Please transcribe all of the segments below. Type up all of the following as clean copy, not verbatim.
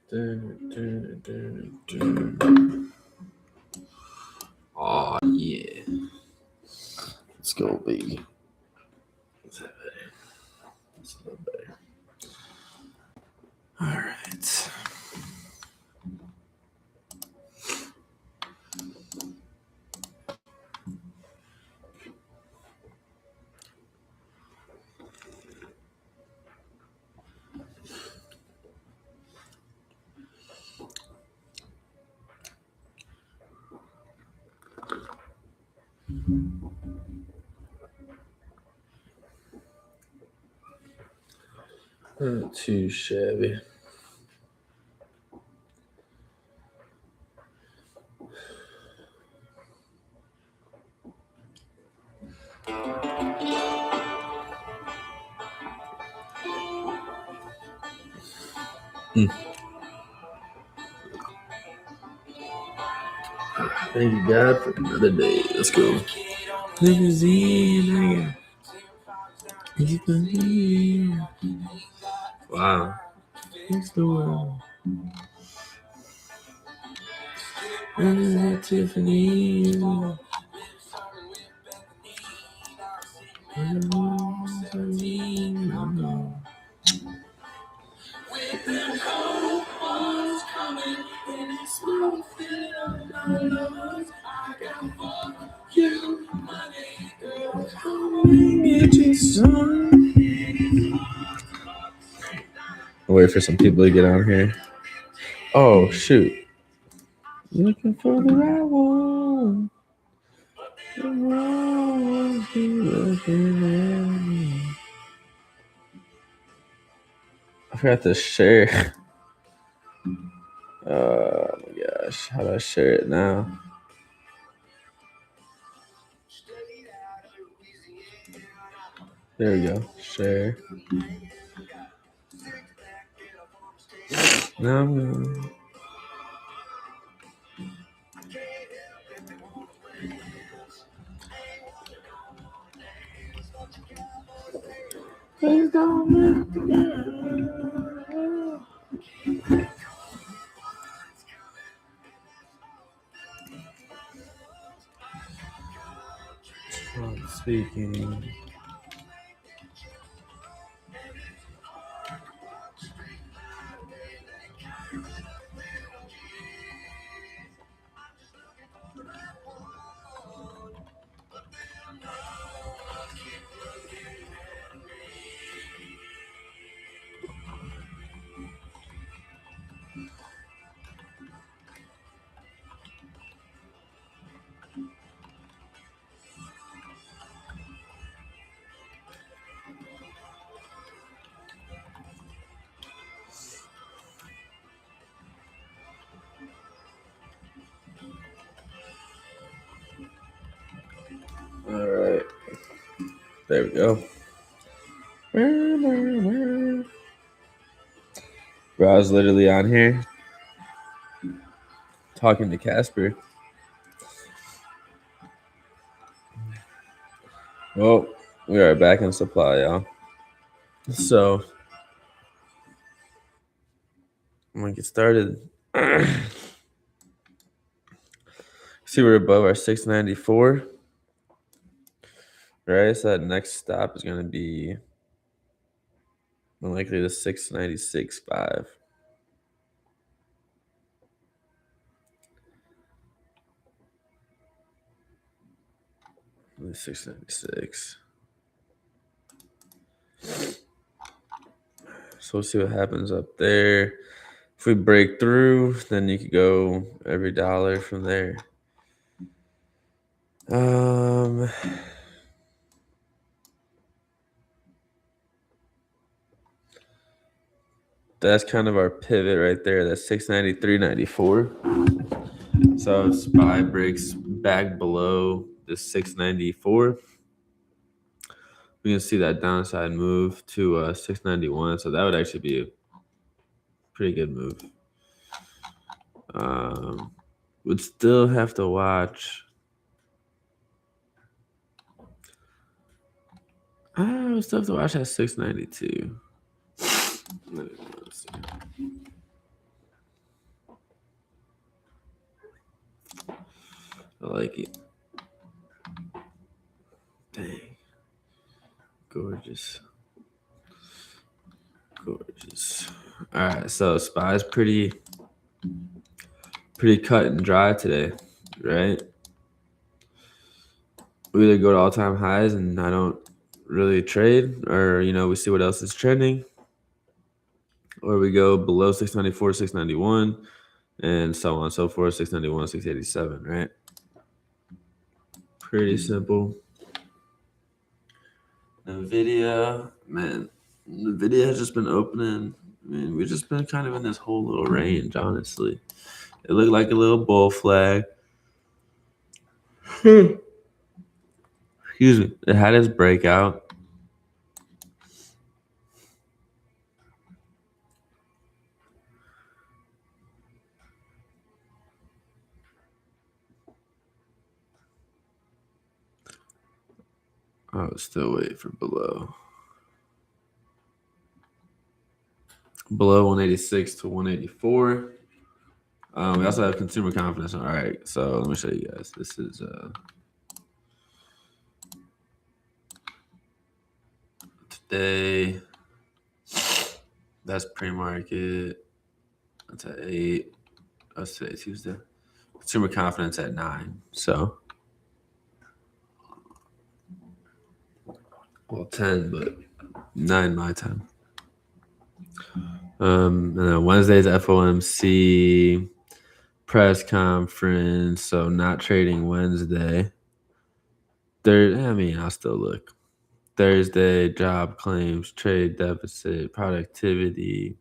Oh yeah. Let's go, baby. Is that better? That's a little better. All right. Not too shabby. Thank you, God, for another day. Let's go. Wow. It's the world. Tiffany. I'll wait for some people to get on here. Oh shoot! Looking for the right one. I forgot to share. Oh my gosh, how do I share it now? There we go. Share. Now I'm going. Speaking. All right. There we go. Bro, I was literally on here talking to Casper. Well, we are back in supply, y'all. So I'm gonna get started. See, we're above our 694. Right, so that next stop is gonna be more likely the 696.5. 696. So we'll see what happens up there. If we break through, then you could go every dollar from there. That's kind of our pivot right there. That's 693.94. So if SPY breaks back below the 694, we can see that downside move to 691. So that would actually be a pretty good move. Would still have to watch. I would still have to watch that 692. Let's see. I like it. Dang. Gorgeous. Gorgeous. All right, so SPY's pretty cut and dry today, right? We either go to all-time highs and I don't really trade, or we see what else is trending, or we go below 694, 691, and so on and so forth, 691, 687, right? Pretty simple. NVIDIA, man, NVIDIA has just been opening. I mean, we've just been kind of in this whole little range, honestly. It looked like a little bull flag. Excuse me. It had its breakout. I was still waiting for below. Below 186 to 184. We also have consumer confidence. All right, so let me show you guys. This is today. That's pre-market. That's at 8. That's today, Tuesday. Consumer confidence at 9. So, well, 10, but 9 my time. And then Wednesday's FOMC press conference. So not trading Wednesday. I'll still look. Thursday, job claims, trade deficit, productivity,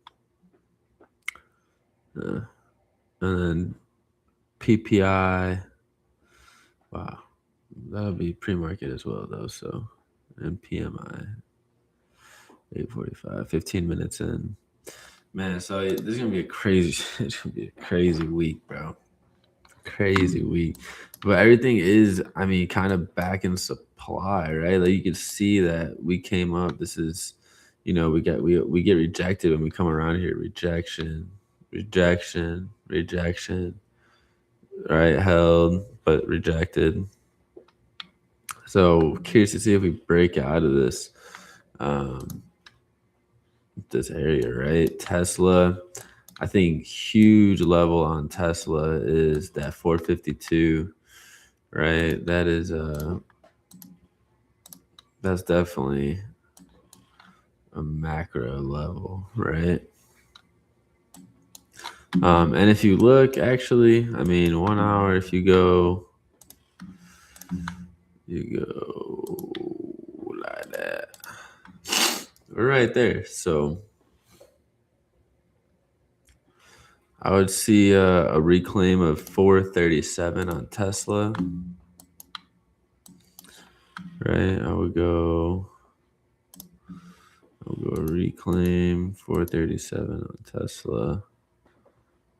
and then PPI. Wow, that'll be pre-market as well, though. So, and PMI, 8:45, 15 minutes in. Man, so this is gonna be it's gonna be a crazy week, bro. Crazy week, but everything is, kind of back in supply, right? Like you can see that we came up. This is, we get rejected when we come around here. Rejection, right? Held but rejected. So curious to see if we break out of this this area, right? Tesla. I think huge level on Tesla is that 452, right? That is that's definitely a macro level, right? And if you look, actually, 1 hour, if you go like that, we're right there. So I would see a reclaim of 437 on Tesla, right? I'll go reclaim 437 on Tesla,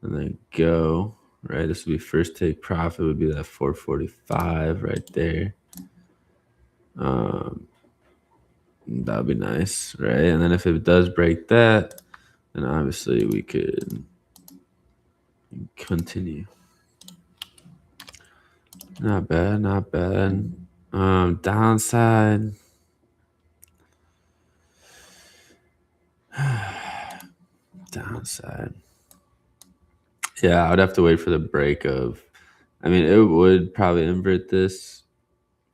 and then go, right? This would be first take profit, would be that 445 right there. That would be nice, right? And then if it does break that, then obviously we could continue. Not bad. Downside. Downside. Yeah, I would have to wait for the break of. It would probably invert this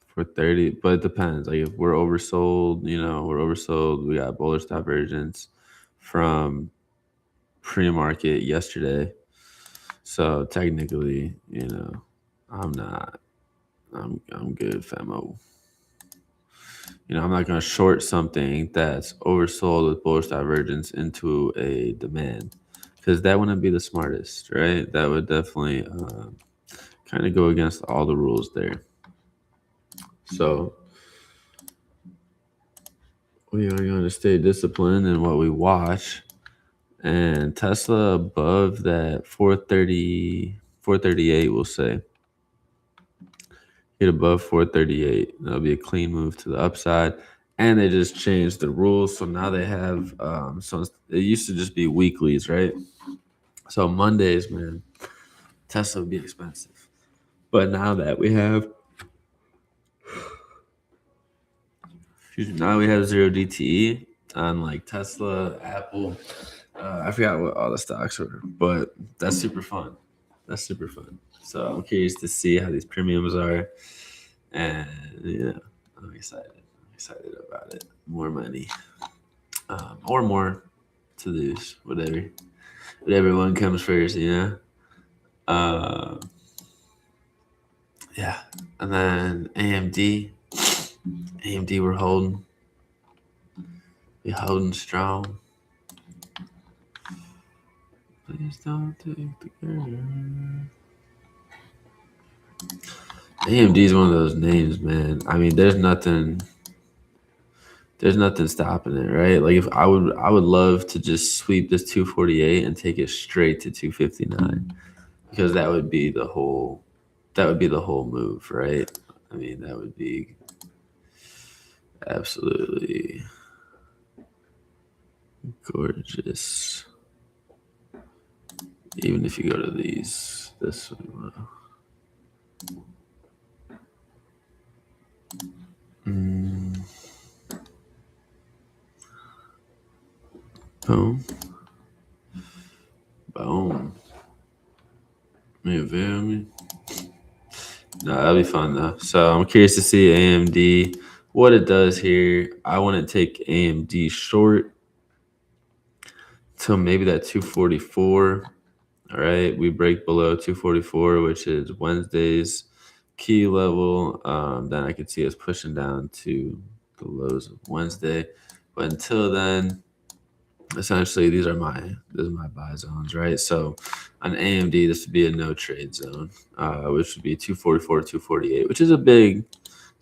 for 30, but it depends. Like if we're oversold, we got bullish divergence from pre-market yesterday. So technically, I'm good, famo. I'm not going to short something that's oversold with bullish divergence into a demand, because that wouldn't be the smartest, right? That would definitely kind of go against all the rules there. So we are going to stay disciplined in what we watch. And Tesla above that 430, 438, we'll say. Get above 438. That'll be a clean move to the upside. And they just changed the rules. So now they have, so it used to just be weeklies, right? So Mondays, man, Tesla would be expensive. But now that we have, now we have 0 DTE on like Tesla, Apple. I forgot what all the stocks were, but that's super fun. That's super fun. So I'm curious to see how these premiums are, and I'm excited. I'm excited about it. More money, or more to lose, whatever one comes first. Yeah, and then AMD, we're holding strong. Please don't take the girl. AMD is one of those names, man. I mean, there's nothing stopping it, right? Like if I would love to just sweep this 248 and take it straight to 259, because that would be the whole move, right? I mean, that would be absolutely gorgeous. Even if you go to this one. Boom. Boom. You feel me? No, that'll be fun though. So I'm curious to see AMD, what it does here. I want to take AMD short till maybe that 244. All right, we break below 244, which is Wednesday's key level. Then I could see us pushing down to the lows of Wednesday. But until then, essentially this is my buy zones, right? So on AMD, this would be a no trade zone, which would be 244, 248, which is a big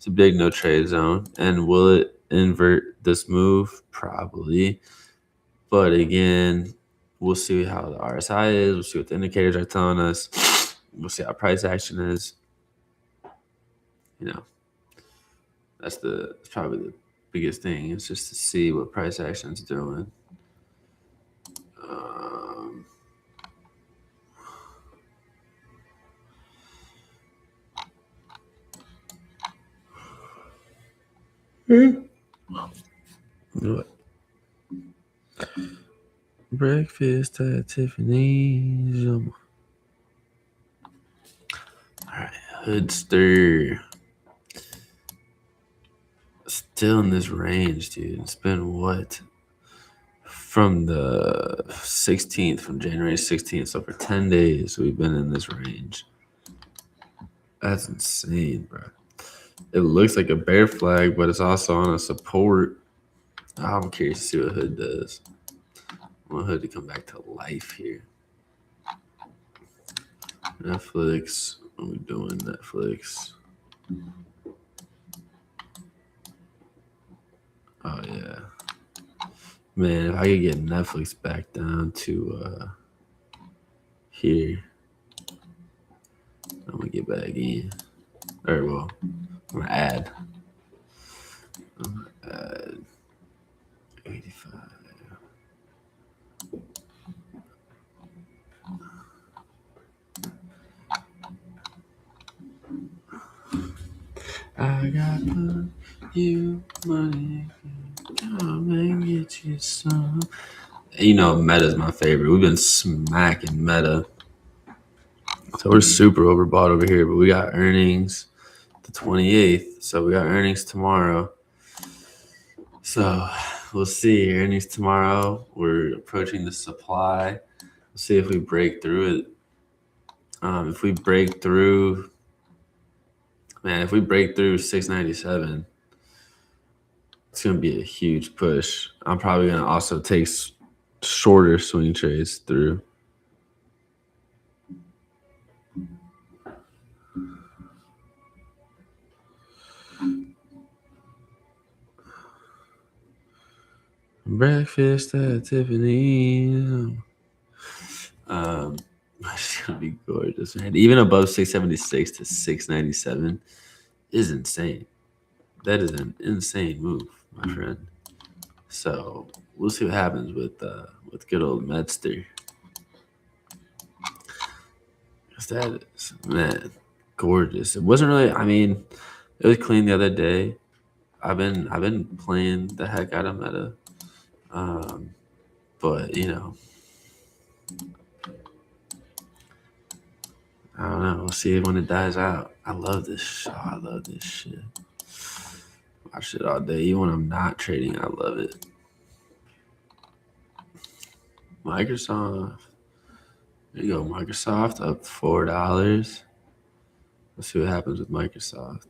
no trade zone. And will it invert this move? Probably. But again, we'll see how the RSI is. We'll see what the indicators are telling us. We'll see how price action is. That's probably the biggest thing. It's just to see what price action is doing. What? Breakfast at Tiffany's. All right, Hoodster. Still in this range, dude. It's been what? From the 16th, from January 16th. So for 10 days, we've been in this range. That's insane, bro. It looks like a bear flag, but it's also on a support. I'm curious to see what Hood does. I want Hood to come back to life here. Netflix. What are we doing, Netflix? Oh, yeah. Man, if I could get Netflix back down to here, I'm going to get back in. Or, well, I'm going to add. 85. I got you money. Come and get you some. Meta's my favorite. We've been smacking Meta. So we're super overbought over here, but we got earnings the 28th. So we got earnings tomorrow. So we'll see. Earnings tomorrow. We're approaching the supply. We'll see if we break through it. If we break through, man, if we break through 697, it's going to be a huge push. I'm probably going to also take shorter swing trades through. Breakfast at Tiffany's. It's gonna be gorgeous, man. Even above 676 to 697 is insane. That is an insane move, my friend. So we'll see what happens with good old Medster. That is, man. gorgeous. It wasn't really. I mean, it was clean the other day. I've been playing the heck out of Meta, but I don't know. We'll see when it dies out. I love this. Oh, I love this shit. Watch it all day. Even when I'm not trading, I love it. Microsoft. There you go. Microsoft up $4. Let's see what happens with Microsoft.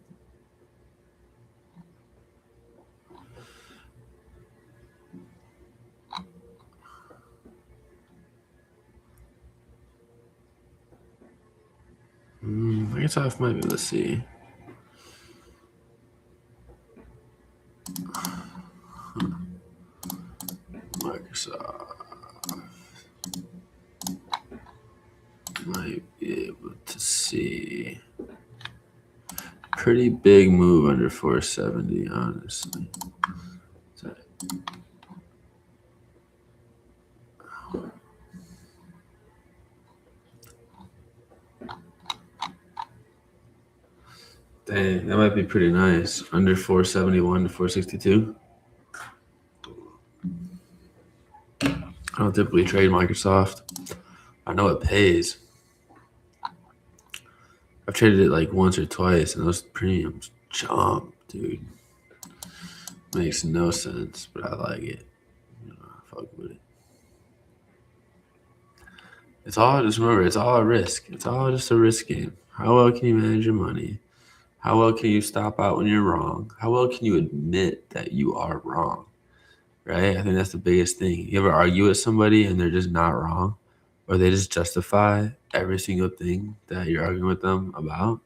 Microsoft might be. Let's see. Microsoft might be able to see. Pretty big move under 470, honestly. Dang, that might be pretty nice. Under 471 to 462. I don't typically trade Microsoft. I know it pays. I've traded it like once or twice, and those premiums jump, dude. Makes no sense, but I like it. I fuck with it. It's all, just remember, it's all a risk. It's all just a risk game. How well can you manage your money? How well can you stop out when you're wrong? How well can you admit that you are wrong? Right? I think that's the biggest thing. You ever argue with somebody and they're just not wrong? Or they just justify every single thing that you're arguing with them about?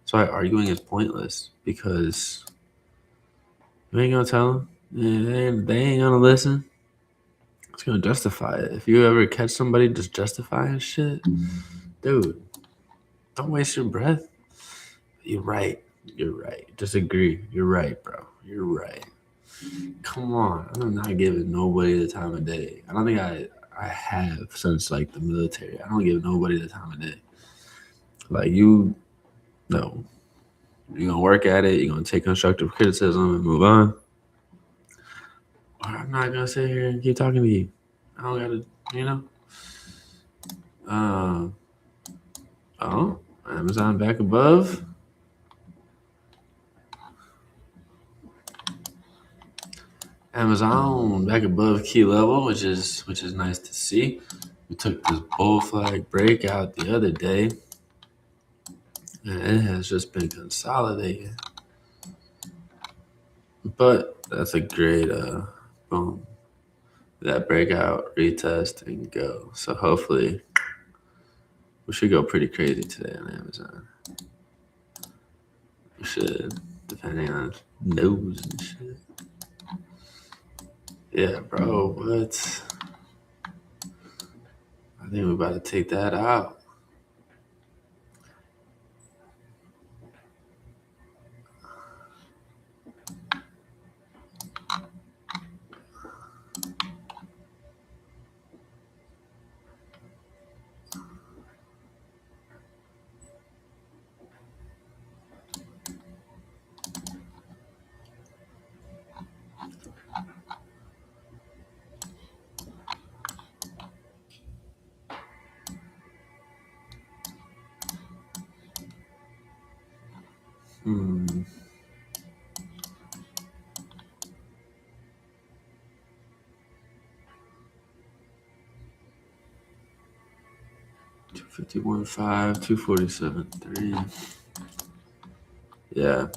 So arguing is pointless because you ain't gonna tell them. They ain't gonna listen. It's gonna justify it. If you ever catch somebody just justifying shit, dude, don't waste your breath. You're right. You're right. Disagree. You're right, bro. You're right. Come on. I'm not giving nobody the time of day. I don't think I have since like the military. I don't give nobody the time of day. Like you're gonna work at it, you're gonna take constructive criticism and move on. Or I'm not gonna sit here and keep talking to you. I don't gotta, you know. Oh, Amazon back above. Amazon back above key level, which is nice to see. We took this bull flag breakout the other day, and it has just been consolidating. But that's a great boom. That breakout, retest, and go. So hopefully we should go pretty crazy today on Amazon. We should, depending on news and shit. Yeah, bro, what? I think we're about to take that out. Hmm. 251.5, 247.3. Yeah.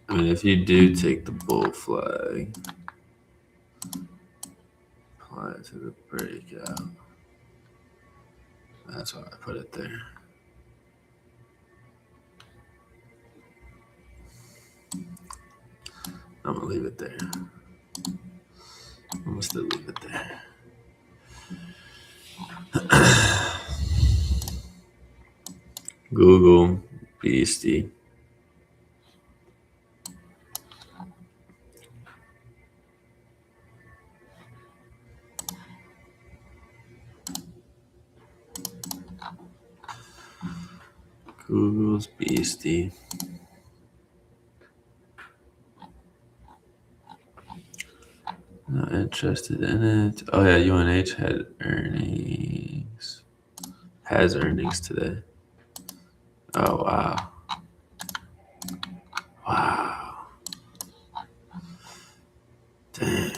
I mean, if you do take the bull flag, apply it to the breakout. That's why I put it there. I'm gonna leave it there. I'm gonna still leave it there. Google Beastie. Google's beastie. Not interested in it. Oh yeah, UNH had earnings. Has earnings today. Oh wow. Wow. Damn.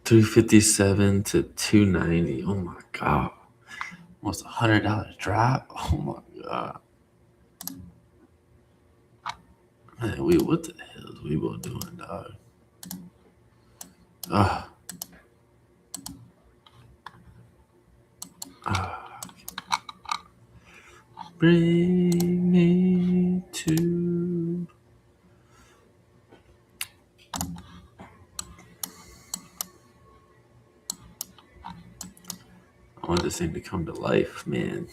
357 to 290. Oh my god. Almost $100 drop. Oh my god. Man, what the hell is Weebo doing, dog? Ah. Bring me to. I want this thing to come to life, man.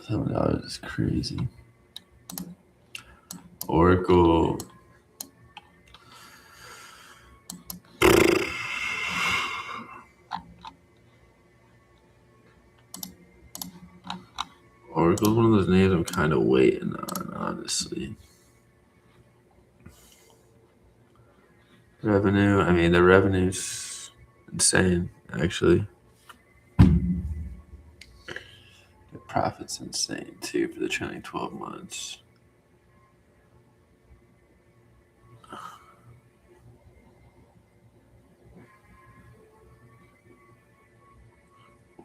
$7 is crazy. Oracle. Oracle's one of those names I'm kind of waiting on, honestly. Revenue. I mean, the revenue's insane, actually. The profit's insane, too, for the trailing 12 months.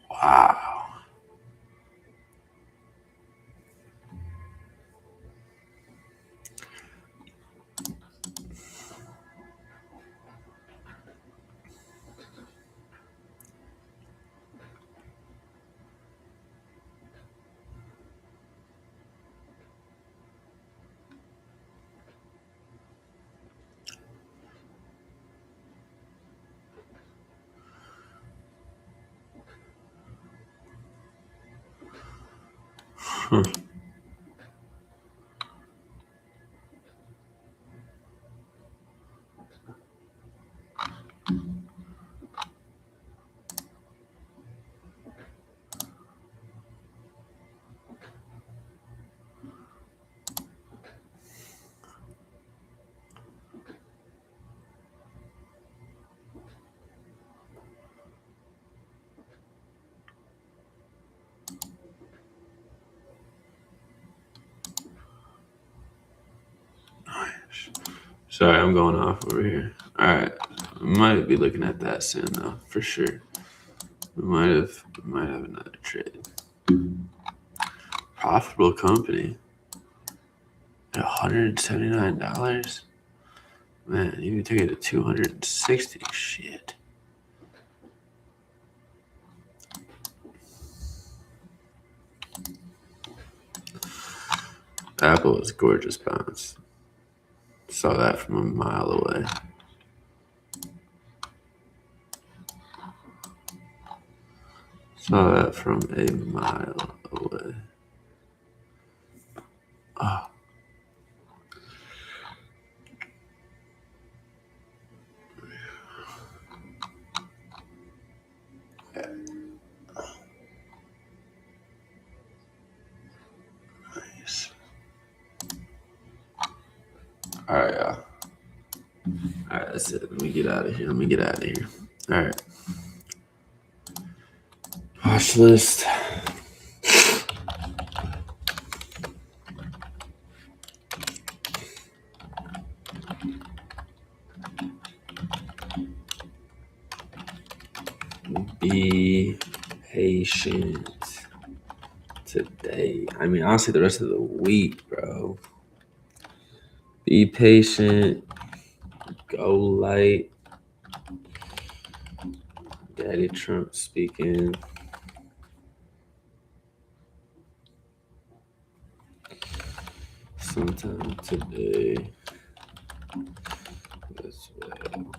Wow. Huh. Sorry, I'm going off over here. All right, might be looking at that soon though, for sure. We might have another trade. Profitable company at $179. Man, you can take it to 260. Shit. Apple is gorgeous bounce. Saw that from a mile away. Saw that from a mile away. Oh. Nice. All right, y'all. All right, that's it. Let me get out of here. All right. Watch list. Be patient today. I mean, honestly, the rest of the week, bro. Be patient. Go light. Daddy Trump speaking. Sometime today. As well.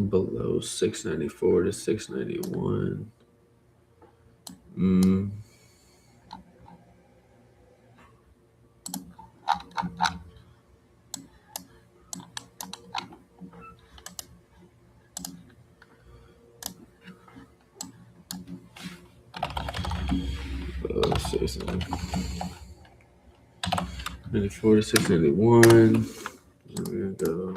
below 694 to 691. Below 694 to 691. We're gonna go.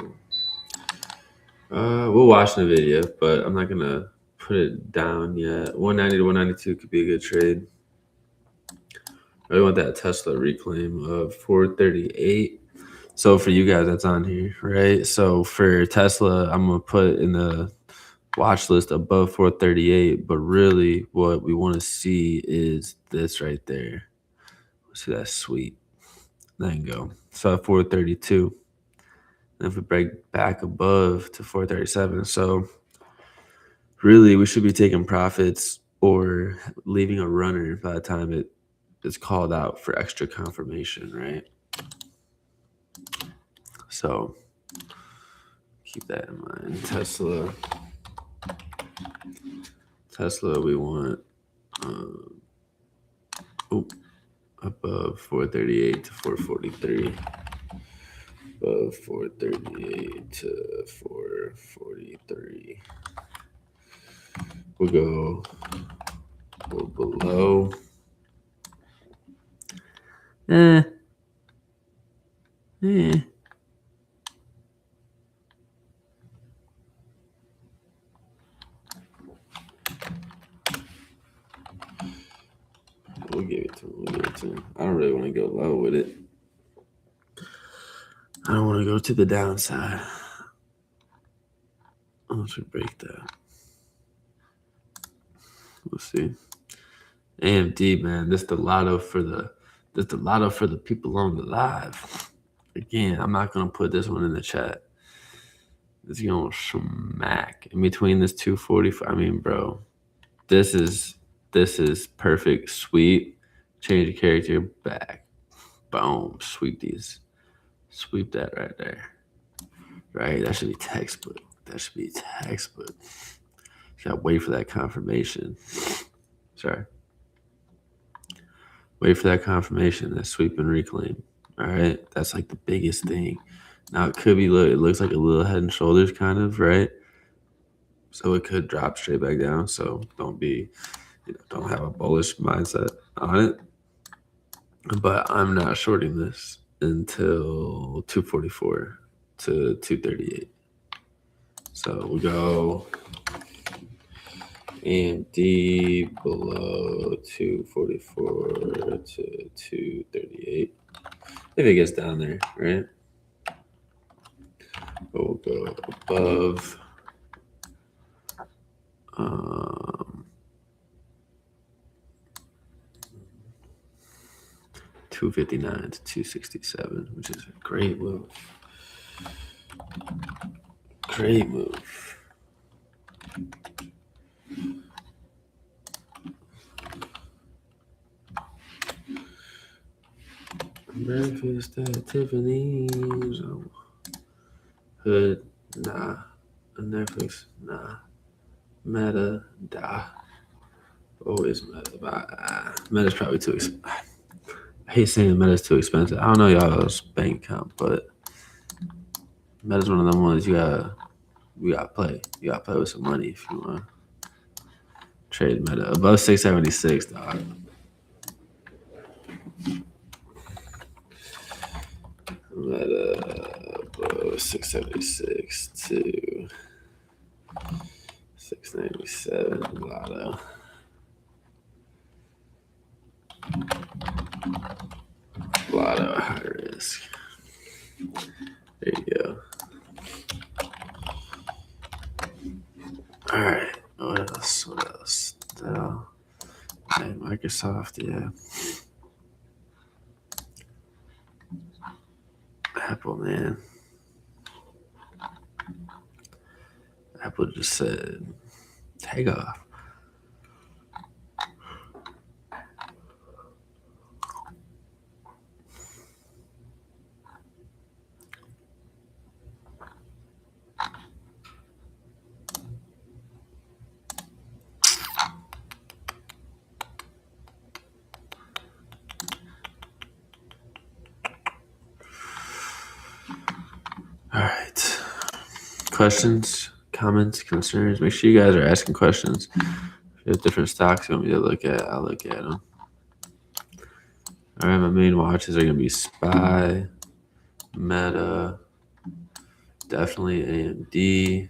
We'll watch the video, but I'm not gonna put it down yet. 190 to 192 could be a good trade. I want that Tesla reclaim of 438. So for you guys that's on here, right? So for Tesla, I'm gonna put in the watch list above 438, but really what we want to see is this right there. See that sweet. Then go. So at 432. And if we break back above to 437. So really we should be taking profits or leaving a runner by the time it's called out for extra confirmation, right? So keep that in mind. Tesla, we want above 438 to 443. Above 438 to 443. We'll go below. We'll give it to him. I don't really want to go low with it. I don't want to go to the downside. Unless we break that. We'll see. AMD, man, this the lotto for the people on the live. Again, I'm not gonna put this one in the chat. It's gonna smack in between this 245. I mean, bro, this is perfect. Sweep, change the character back. Boom, sweep these. Sweep that right there. Right, that should be textbook. Just gotta wait for that confirmation. Sorry. Wait for that confirmation, that sweep and reclaim. All right, that's like the biggest thing. Now it could be, it looks like a little head and shoulders kind of, right? So it could drop straight back down. So don't have a bullish mindset on it. But I'm not shorting this until 244 to 238. So we'll go AMD below 244 to 238. If it gets down there, right? We'll go above 259 to 267, which is a great move. Great move. Breakfast at Tiffany's. Hood, nah. Netflix, nah. Meta, da. Always Meta, but Meta's probably too expensive. I hate saying Meta's too expensive. I don't know y'all's bank account, but Meta's one of them ones you gotta play. You gotta play with some money if you want to trade Meta. Above 676, dog. Meta above 676 to 697. Lotto. Lotto high risk. There you go. All right. What else? Microsoft, yeah. Apple, man. Apple just said, take off. Questions, comments, concerns? Make sure you guys are asking questions. If you have different stocks you want me to look at, I'll look at them. All right, my main watches are going to be SPY, Meta, definitely AMD,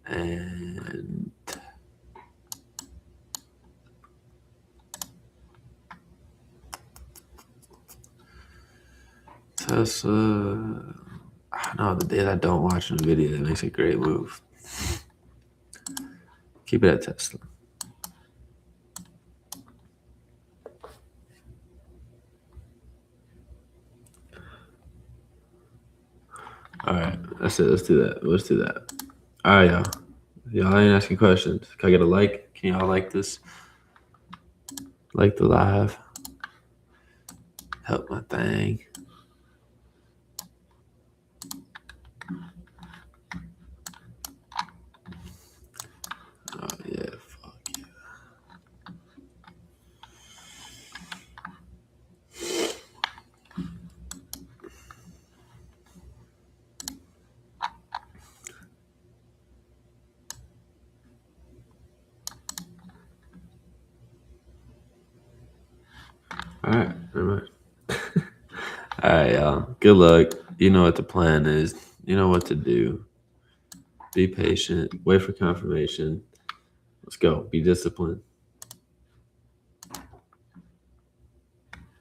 and Tesla. I don't know, the day that I don't watch NVIDIA, that makes a great move. Keep it at Tesla. All right, that's it. Let's do that. All right, y'all. Y'all ain't asking questions. Can I get a like? Can y'all like this? Like the live. Help my thing. Oh yeah, fuck yeah. All right, very much. All right, y'all. Good luck. You know what the plan is. You know what to do. Be patient. Wait for confirmation. Let's go. Be disciplined.